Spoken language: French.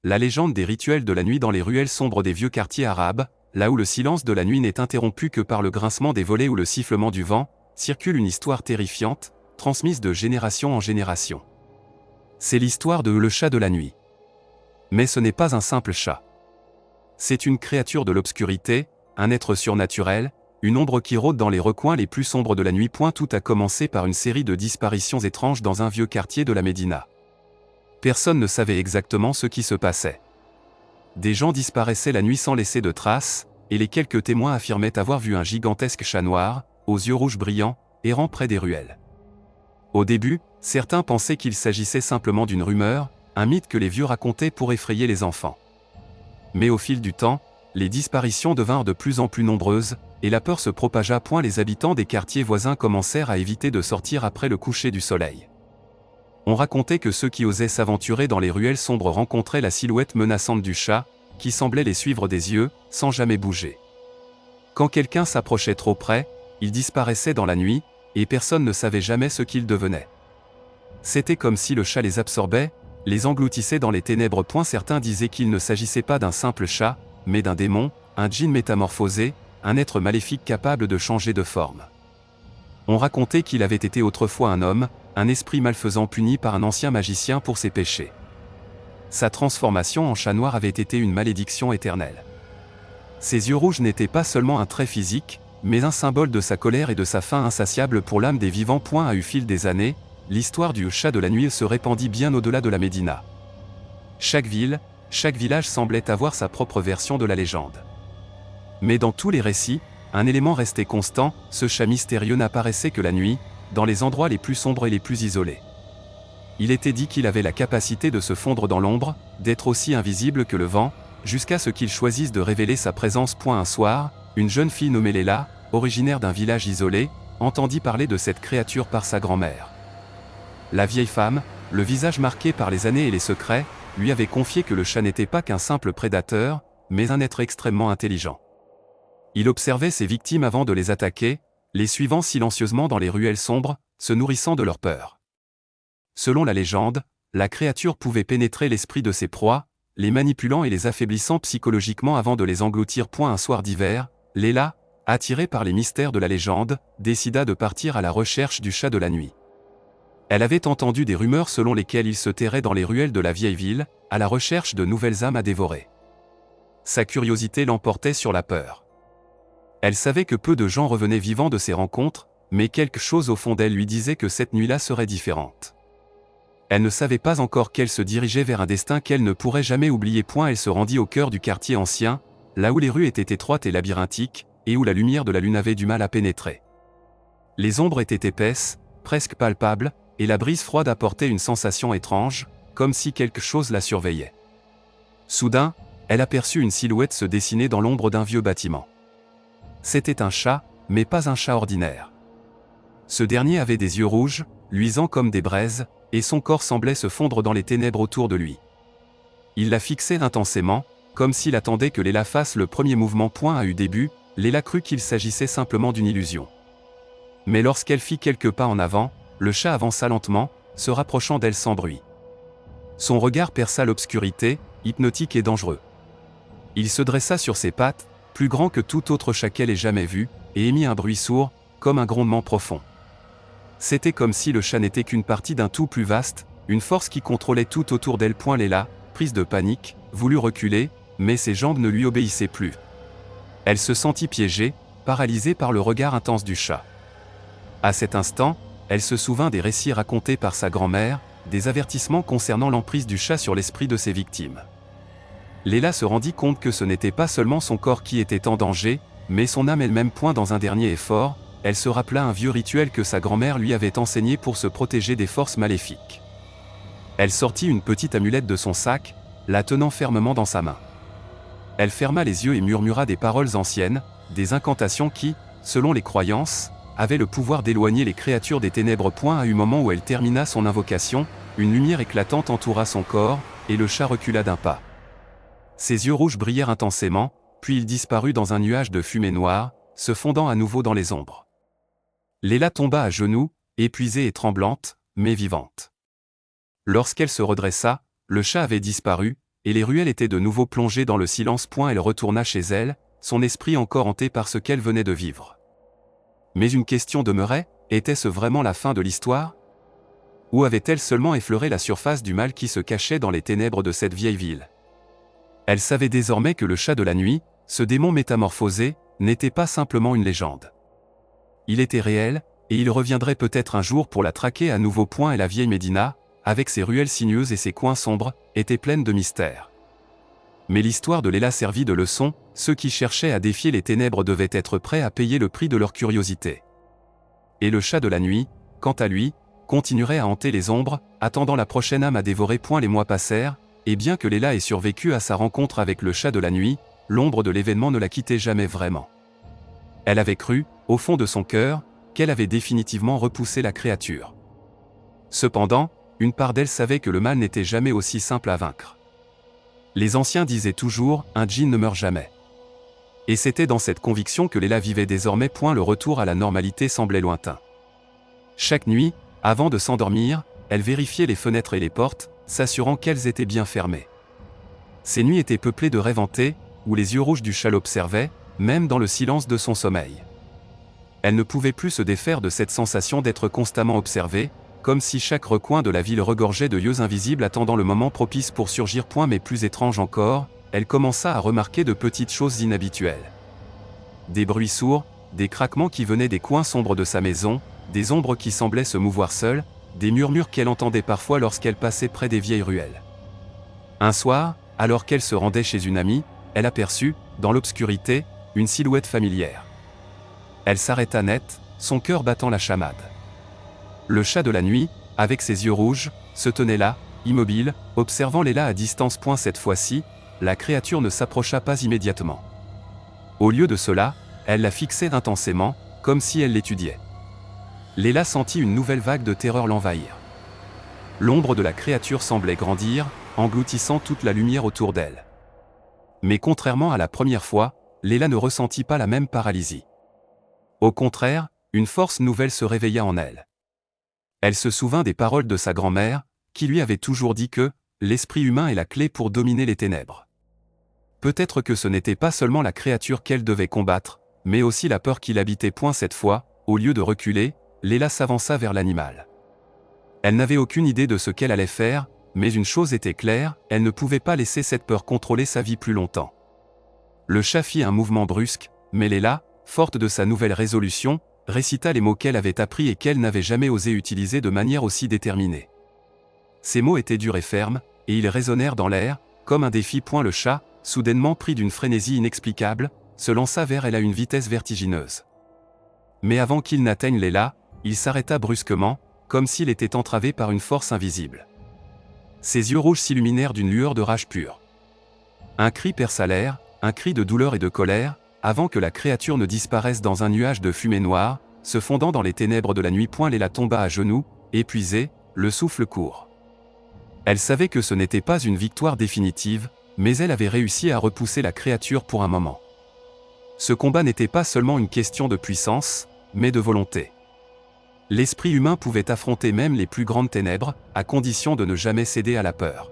la légende des rituels de la nuit dans les ruelles sombres des vieux quartiers arabes, là où le silence de la nuit n'est interrompu que par le grincement des volets ou le sifflement du vent, circule une histoire terrifiante, transmise de génération en génération. C'est l'histoire de le chat de la nuit. Mais ce n'est pas un simple chat. C'est une créature de l'obscurité, un être surnaturel, une ombre qui rôde dans les recoins les plus sombres de la nuit. Tout a commencé par une série de disparitions étranges dans un vieux quartier de la Médina. Personne ne savait exactement ce qui se passait. Des gens disparaissaient la nuit sans laisser de traces, et les quelques témoins affirmaient avoir vu un gigantesque chat noir, aux yeux rouges brillants, errant près des ruelles. Au début, certains pensaient qu'il s'agissait simplement d'une rumeur, un mythe que les vieux racontaient pour effrayer les enfants. Mais au fil du temps, les disparitions devinrent de plus en plus nombreuses, et la peur se propagea. Les habitants des quartiers voisins commencèrent à éviter de sortir après le coucher du soleil. On racontait que ceux qui osaient s'aventurer dans les ruelles sombres rencontraient la silhouette menaçante du chat, qui semblait les suivre des yeux, sans jamais bouger. Quand quelqu'un s'approchait trop près, il disparaissait dans la nuit, et personne ne savait jamais ce qu'il devenait. C'était comme si le chat les absorbait, les engloutissait dans les ténèbres. Certains disaient qu'il ne s'agissait pas d'un simple chat, mais d'un démon, un djinn métamorphosé, un être maléfique capable de changer de forme. On racontait qu'il avait été autrefois un homme, un esprit malfaisant puni par un ancien magicien pour ses péchés. Sa transformation en chat noir avait été une malédiction éternelle. Ses yeux rouges n'étaient pas seulement un trait physique, mais un symbole de sa colère et de sa faim insatiable pour l'âme des vivants. Au fil des années, l'histoire du chat de la nuit se répandit bien au-delà de la Médina. Chaque ville, chaque village semblait avoir sa propre version de la légende. Mais dans tous les récits, un élément restait constant, ce chat mystérieux n'apparaissait que la nuit, dans les endroits les plus sombres et les plus isolés. Il était dit qu'il avait la capacité de se fondre dans l'ombre, d'être aussi invisible que le vent, jusqu'à ce qu'il choisisse de révéler sa présence. Un soir, une jeune fille nommée Léla, originaire d'un village isolé, entendit parler de cette créature par sa grand-mère. La vieille femme, le visage marqué par les années et les secrets, lui avait confié que le chat n'était pas qu'un simple prédateur, mais un être extrêmement intelligent. Il observait ses victimes avant de les attaquer, les suivant silencieusement dans les ruelles sombres, se nourrissant de leur peur. Selon la légende, la créature pouvait pénétrer l'esprit de ses proies, les manipulant et les affaiblissant psychologiquement avant de les engloutir. Un soir d'hiver, Léla, attirée par les mystères de la légende, décida de partir à la recherche du chat de la nuit. Elle avait entendu des rumeurs selon lesquelles il se terrait dans les ruelles de la vieille ville, à la recherche de nouvelles âmes à dévorer. Sa curiosité l'emportait sur la peur. Elle savait que peu de gens revenaient vivants de ces rencontres, mais quelque chose au fond d'elle lui disait que cette nuit-là serait différente. Elle ne savait pas encore qu'elle se dirigeait vers un destin qu'elle ne pourrait jamais oublier. Elle se rendit au cœur du quartier ancien, là où les rues étaient étroites et labyrinthiques, et où la lumière de la lune avait du mal à pénétrer. Les ombres étaient épaisses, presque palpables, et la brise froide apportait une sensation étrange, comme si quelque chose la surveillait. Soudain, elle aperçut une silhouette se dessiner dans l'ombre d'un vieux bâtiment. C'était un chat, mais pas un chat ordinaire. Ce dernier avait des yeux rouges, luisants comme des braises, et son corps semblait se fondre dans les ténèbres autour de lui. Il la fixait intensément, comme s'il attendait que Léla fasse le premier mouvement. A eu début, Léla crut qu'il s'agissait simplement d'une illusion. Mais lorsqu'elle fit quelques pas en avant, le chat avança lentement, se rapprochant d'elle sans bruit. Son regard perça l'obscurité, hypnotique et dangereux. Il se dressa sur ses pattes, plus grand que tout autre chat qu'elle ait jamais vu, et émit un bruit sourd, comme un grondement profond. C'était comme si le chat n'était qu'une partie d'un tout plus vaste, une force qui contrôlait tout autour d'elle. Léla, prise de panique, voulut reculer, mais ses jambes ne lui obéissaient plus. Elle se sentit piégée, paralysée par le regard intense du chat. À cet instant, elle se souvint des récits racontés par sa grand-mère, des avertissements concernant l'emprise du chat sur l'esprit de ses victimes. Léla se rendit compte que ce n'était pas seulement son corps qui était en danger, mais son âme elle-même. Dans un dernier effort, elle se rappela un vieux rituel que sa grand-mère lui avait enseigné pour se protéger des forces maléfiques. Elle sortit une petite amulette de son sac, la tenant fermement dans sa main. Elle ferma les yeux et murmura des paroles anciennes, des incantations qui, selon les croyances, avaient le pouvoir d'éloigner les créatures des ténèbres. À un moment où elle termina son invocation, une lumière éclatante entoura son corps, et le chat recula d'un pas. Ses yeux rouges brillèrent intensément, puis il disparut dans un nuage de fumée noire, se fondant à nouveau dans les ombres. Léla tomba à genoux, épuisée et tremblante, mais vivante. Lorsqu'elle se redressa, le chat avait disparu, et les ruelles étaient de nouveau plongées dans le silence. Elle retourna chez elle, son esprit encore hanté par ce qu'elle venait de vivre. Mais une question demeurait, était-ce vraiment la fin de l'histoire? Ou avait-elle seulement effleuré la surface du mal qui se cachait dans les ténèbres de cette vieille ville? Elle savait désormais que le chat de la nuit, ce démon métamorphosé, n'était pas simplement une légende. Il était réel, et il reviendrait peut-être un jour pour la traquer à nouveau. Et la vieille Médina, avec ses ruelles sinueuses et ses coins sombres, était pleine de mystères. Mais l'histoire de Léla servit de leçon, ceux qui cherchaient à défier les ténèbres devaient être prêts à payer le prix de leur curiosité. Et le chat de la nuit, quant à lui, continuerait à hanter les ombres, attendant la prochaine âme à dévorer. Les mois passèrent, et bien que Léla ait survécu à sa rencontre avec le chat de la nuit, l'ombre de l'événement ne la quittait jamais vraiment. Elle avait cru, au fond de son cœur, qu'elle avait définitivement repoussé la créature. Cependant, une part d'elle savait que le mal n'était jamais aussi simple à vaincre. Les anciens disaient toujours, un djinn ne meurt jamais. Et c'était dans cette conviction que Léla vivait désormais. Le retour à la normalité semblait lointain. Chaque nuit, avant de s'endormir, elle vérifiait les fenêtres et les portes, s'assurant qu'elles étaient bien fermées. Ces nuits étaient peuplées de rêves hantés, où les yeux rouges du chat l'observaient, même dans le silence de son sommeil. Elle ne pouvait plus se défaire de cette sensation d'être constamment observée, comme si chaque recoin de la ville regorgeait de yeux invisibles attendant le moment propice pour surgir. Mais plus étrange encore, elle commença à remarquer de petites choses inhabituelles. Des bruits sourds, des craquements qui venaient des coins sombres de sa maison, des ombres qui semblaient se mouvoir seules, des murmures qu'elle entendait parfois lorsqu'elle passait près des vieilles ruelles. Un soir, alors qu'elle se rendait chez une amie, elle aperçut, dans l'obscurité, une silhouette familière. Elle s'arrêta net, son cœur battant la chamade. Le chat de la nuit, avec ses yeux rouges, se tenait là, immobile, observant Léla à distance. Cette fois-ci, la créature ne s'approcha pas immédiatement. Au lieu de cela, elle la fixait intensément, comme si elle l'étudiait. Léla sentit une nouvelle vague de terreur l'envahir. L'ombre de la créature semblait grandir, engloutissant toute la lumière autour d'elle. Mais contrairement à la première fois, Léla ne ressentit pas la même paralysie. Au contraire, une force nouvelle se réveilla en elle. Elle se souvint des paroles de sa grand-mère, qui lui avait toujours dit que l'esprit humain est la clé pour dominer les ténèbres. Peut-être que ce n'était pas seulement la créature qu'elle devait combattre, mais aussi la peur qui l'habitait. Cette fois, au lieu de reculer, Léla s'avança vers l'animal. Elle n'avait aucune idée de ce qu'elle allait faire, mais une chose était claire, elle ne pouvait pas laisser cette peur contrôler sa vie plus longtemps. Le chat fit un mouvement brusque, mais Léla, forte de sa nouvelle résolution, récita les mots qu'elle avait appris et qu'elle n'avait jamais osé utiliser de manière aussi déterminée. Ces mots étaient durs et fermes, et ils résonnèrent dans l'air, comme un défi. Le chat, soudainement pris d'une frénésie inexplicable, se lança vers elle à une vitesse vertigineuse. Mais avant qu'il n'atteigne Léla, il s'arrêta brusquement, comme s'il était entravé par une force invisible. Ses yeux rouges s'illuminèrent d'une lueur de rage pure. Un cri perça l'air, un cri de douleur et de colère, avant que la créature ne disparaisse dans un nuage de fumée noire, se fondant dans les ténèbres de la nuit. Léla tomba à genoux, épuisée, le souffle court. Elle savait que ce n'était pas une victoire définitive, mais elle avait réussi à repousser la créature pour un moment. Ce combat n'était pas seulement une question de puissance, mais de volonté. L'esprit humain pouvait affronter même les plus grandes ténèbres, à condition de ne jamais céder à la peur.